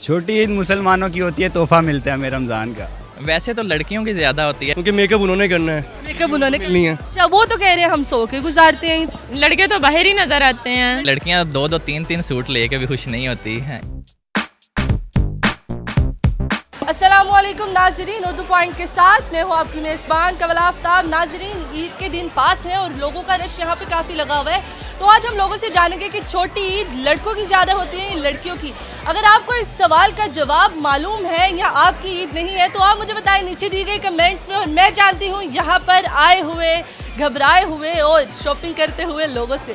छोटी ईद मुसलमानों की होती है, तोहफा मिलता है हमें रमज़ान का। वैसे तो लड़कियों की ज़्यादा होती है क्योंकि मेकअप उन्होंने करना है, मेकअप उन्होंने नहीं है। अच्छा, वो तो कह रहे हैं हम सो के गुजारते हैं। लड़के तो बाहर ही नजर आते हैं। लड़कियां दो दो तीन तीन सूट लेके भी खुश नहीं होती हैं। अस्सलामुअलैकुम नाजरीन, उर्दू पॉइंट के साथ मैं हूँ आपकी मेज़बान कवल आफ्ताब। नाजरीन, ईद के दिन पास है और लोगों का रश यहाँ पे काफ़ी लगा हुआ है। तो आज हम लोगों से जानेंगे कि छोटी ईद लड़कों की ज़्यादा होती है या लड़कियों की। अगर आपको इस सवाल का जवाब मालूम है या आपकी ईद नहीं है तो आप मुझे बताएं नीचे दी गई कमेंट्स में। और मैं जानती हूँ यहाँ पर आए हुए, घबराए हुए और शॉपिंग करते हुए लोगों से।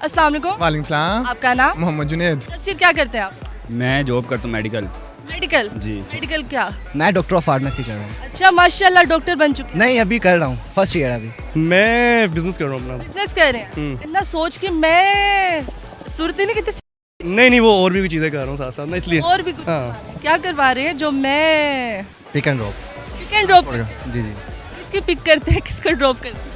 अस्सलाम वालेकुम। वालेकुम सलाम। आपका नाम? मोहम्मद जुनेद। तस्वीर, क्या करते हैं आप? मैं जॉब करता हूँ मेडिकल। मेडिकल जी। मेडिकल क्या? मैं डॉक्टर ऑफ फार्मेसी कर रहा हूँ। अच्छा, माशाल्लाह डॉक्टर बन चुके। नहीं, अभी कर रहा हूँ, फर्स्ट ईयर अभी। मैं बिजनेस कर रहा हूँ अपना। बिजनेस कर रहे हैं। इतना सोच के मैं सूरत नहीं कितने नहीं, वो और भी चीज़ें कर रहा हूँ साथ साथ ना, इसलिए। और भी कुछ हाँ। क्या करवा रहे हैं जो मैं pick and drop. Pick and drop? जी जी, किसकी पिक करते हैं, किसका ड्रॉप करते हैं?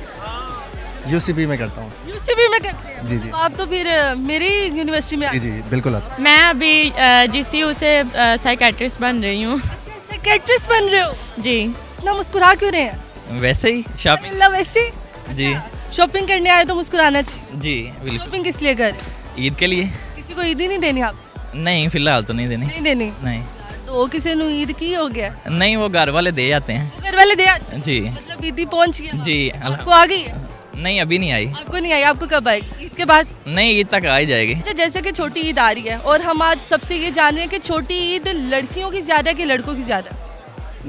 यूसीबी में करता हूँ। यूसीबी में करते हैं? जी जी। तो आप तो फिर मेरी यूनिवर्सिटी में जी जी, बिल्कुल आता। मैं अभी जीसीयू से साइकेट्रिस्ट बन रही हूँ। साइकियाट्रिस्ट बन रहे हो? जी। इतना मुस्कुरा क्यों रहे हैं? वैसे ही शॉपिंग। अल्लाह, वैसे जी शॉपिंग करने आए तो मुस्कुराना चाहिए। जी बिल्कुल। शॉपिंग किस लिए कर रहे हैं? ईद के लिए? किसी को ईद ही नहीं देनी? आप नहीं, फिलहाल तो नहीं देनी। नहीं देनी? नहीं तो किसी ने ईद की हो गया? नहीं, वो घर वाले दे जाते हैं। घर वाले दे आते हैं? जी मतलब ईदी पहुंच गई? जी। आपको आ गई है? नहीं, अभी नहीं आई। आपको नहीं आई? आपको कब आएगी? ईद के बाद? नहीं, ईद तक आ ही जाएगी। अच्छा, जैसे कि छोटी ईद आ रही है और हम आज सबसे ये जान रहे हैं कि छोटी ईद लड़कियों की ज्यादा है कि लड़कों की ज्यादा?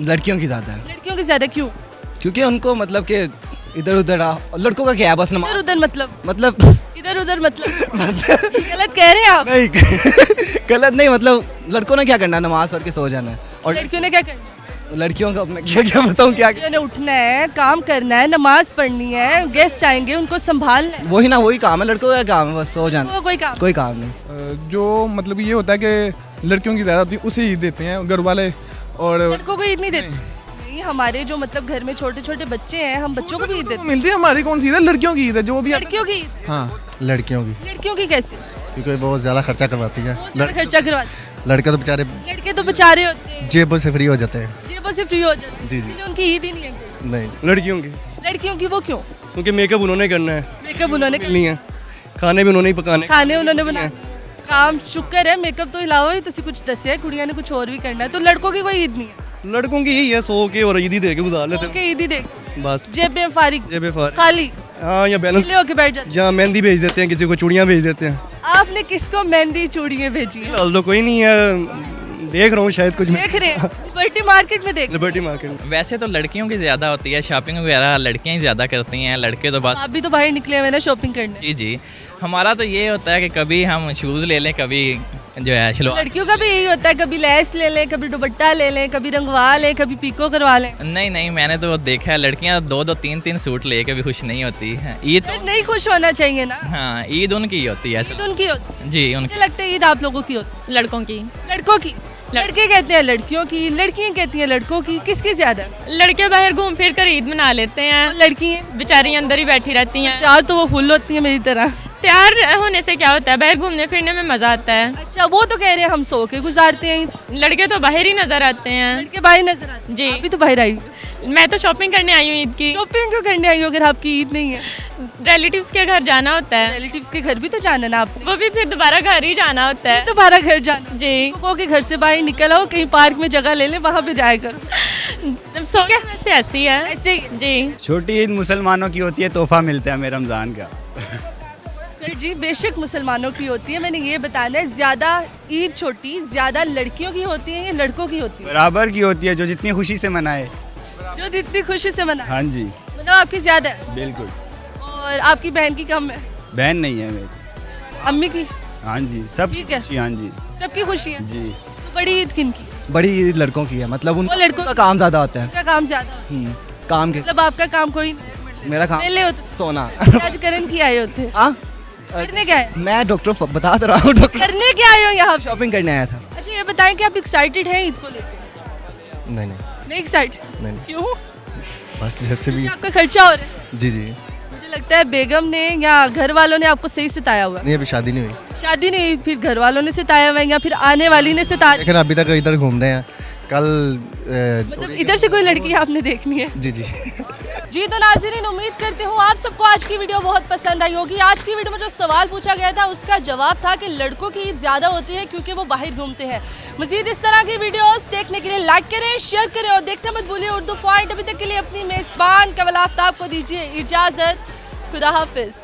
लड़कियों की ज़्यादा है, लड़कियों की ज्यादा क्यों? क्योंकि उनको मतलब कि इधर उधर लड़कों का क्या है, बस इधर नमाज उधर मतलब इधर उधर मतलब गलत कह रहे हैं आप। नहीं गलत नहीं, मतलब लड़कों ने क्या करना है, नमाज पढ़ के सो जाना है। और लड़कियों ने क्या करना? लड़कियों का अपना क्या क्या बताऊँ क्या। लड़कियों ने उठना है, काम करना है, नमाज पढ़नी है, गेस्ट आएंगे उनको संभालना है। वही ना, वही काम है, लड़कों का काम है, बस सो जाना। वो कोई काम? कोई काम नहीं। जो मतलब ये होता है कि लड़कियों की ज़्यादा होती है, उसे ईद देते हैं घर वाले। और लड़कों को ईद नहीं देते? नहीं, हमारे जो मतलब घर में छोटे छोटे बच्चे हैं, हम बच्चों को भी ईद देते हैं। मिलती है। हमारी कौन सी ईद है? लड़कियों की ईद है जो भी। लड़कियों की ईद? हाँ, लड़कियों की, लड़कियों की कैसे? क्योंकि बहुत ज़्यादा खर्चा करवाती है। बहुत ज़्यादा खर्चा करवाते लड़के तो बेचारे हैं। लड़के तो बेचारे होते हैं, जेबों से फ्री हो जाते हैं। जेबों से फ्री हो जाते हैं। जी जी। इसलिए उनकी ईद ही नहीं है कोई। नहीं, लड़कियों की, लड़कियों की वो क्यों? क्योंकि मेकअप उन्होंने करना है, मेकअप उन्होंने नहीं है। खाने भी उन्होंने ही पकाने। खाने उन्होंने बनाने, काम शुक्र है। मेकअप तो इलावा ही तुसी कुछ दसिया, कुड़ियां ने कुछ और भी करना है। तो लड़कों की कोई ईद नहीं है? लड़कों की यही है, सो के और ईद ही दे के गुजार लेते के ईद ही देख, हैं बस। जेबें फारिग, जेबे फार। खाली, हाँ, या बैलेंस। गीले होके बैठ जाते। जहाँ मेहंदी भेज देते हैं, किसी को चूड़ियाँ भेज देते हैं। आपने किसको मेहंदी चूड़ियां भेजी है? फिलहाल तो कोई नहीं है, देख रहा हूँ शायद कुछ। देख रहे हैं लिबर्टी मार्केट में देख। लिबर्टी मार्केट में। वैसे तो लड़कियों की ज़्यादा होती है, शॉपिंग वगैरह लड़कियां ही ज़्यादा करती हैं। लड़के तो बस। आप भी तो बाहर निकले हुए ना शॉपिंग करने। जी जी। हमारा तो ये होता है कि कभी हम शूज़ ले लें, कभी जो है शलवार। लड़कियों का भी यही होता है, कभी लेस ले लें, कभी दुपट्टा ले लें, कभी रंगवा लें, कभी पीको करवा लें। नहीं नहीं, मैंने तो देखा है लड़कियां दो दो तीन तीन सूट लेके भी खुश नहीं होती हैं। ईद फिर नहीं खुश होना चाहिए ना। हाँ, ईद उनकी ही होती है। ईद उनकी होती जी, है। उनकी। मुझे लगता है ईद आप लोगों की होती लड़कों की। है। लड़कों की? लड़के कहते हैं लड़कियों की, लड़कियां कहती हैं लड़कों की। किसकी ज्यादा? लड़के बाहर घूम फिर कर ईद मना लेते हैं। लड़कियां बेचारी अंदर ही बैठी रहती हैं। यार तो वो फुल होती है मेरी तरह। तैयार होने से क्या होता है, बाहर घूमने फिरने में मजा आता है। अच्छा, वो तो कह रहे हैं हम सो के गुजारते हैं। लड़के तो बाहर ही नजर आते हैं। लड़के बाहर नजर आते हैं। जी। अभी तो बाहर आई। मैं तो शॉपिंग करने आई हूँ ईद की। शॉपिंग क्यों करने आई हो अगर आपकी ईद नहीं है? रिलेटिव्स के घर जाना होता है। रिलेटिव्स के घर भी तो जाना ना आपने। वो भी फिर दोबारा घर ही जाना होता है। दोबारा घर जाना। जी। लोगों के घर से बाहर निकल आओ, कहीं पार्क में जगह ले ले, वहाँ पे जाया करो। सो क्या वैसे ऐसी है। ऐसे ही। जी। छोटी ईद मुसलमानों की होती है, तोहफा मिलता है हमें रमज़ान का। सर जी, बेशक मुसलमानों की होती है। मैंने ये बताना है, ज्यादा ईद छोटी ज्यादा लड़कियों की होती है या लड़कों की होती है? बराबर की होती है, जो जितनी खुशी से मनाए। जो जितनी खुशी से मना। हाँ जी, मतलब आपकी ज्यादा है बिल्कुल। और आपकी बहन की कम है? बहन नहीं है मेरी। अम्मी की? हाँ जी, सब ठीक है। खुशी। हाँ जी सबकी खुशी है। जी। तो बड़ी ईद किन की? बड़ी ईद लड़कों की है, मतलब वो लड़कों उनका काम ज़्यादा होता है। का काम ज्यादा? काम के, मतलब आपका काम कोई नहीं? मेरा काम पहले होते सोना। आज करन की आए होते? हाँ, करने क्या है? मैं डॉक्टर बता तो रहा हूँ, डॉक्टर करने क्या आए हो यहाँ पे? शॉपिंग करने आया था। अच्छा, ये बताएं कि आप एक्साइटेड हैं ईद को लेकर? नहीं नहीं एक्साइटेड? नहीं, क्यों? बस जैसे भी। आपका खर्चा हो रहा है? जी जी। मुझे लगता है बेगम ने या घर वालों ने आपको सही सिताया हुआ है? नहीं अभी शादी नहीं हुई, शादी नहीं, फिर घर वालों ने सिताया हुआ है या फिर आने वाली ने सिताया? लेकिन अभी तक इधर घूम रहे हैं। कल मतलब इधर से कोई लड़की आपने देखनी है? जी जी जी तो नाज़रीन, उम्मीद करती हूँ आप सबको आज की वीडियो बहुत पसंद आई होगी। आज की वीडियो में जो सवाल पूछा गया था उसका जवाब था कि लड़कों की ईद ज़्यादा होती है क्योंकि वो बाहर घूमते हैं। मज़ीद इस तरह की वीडियोस देखने के लिए लाइक करें, शेयर करें और देखते मत भूलिए उर्दू पॉइंट। अभी तक के लिए अपनी मेज़बान कवल आफ्ताब को दीजिए इजाज़त। खुदा हाफिज़।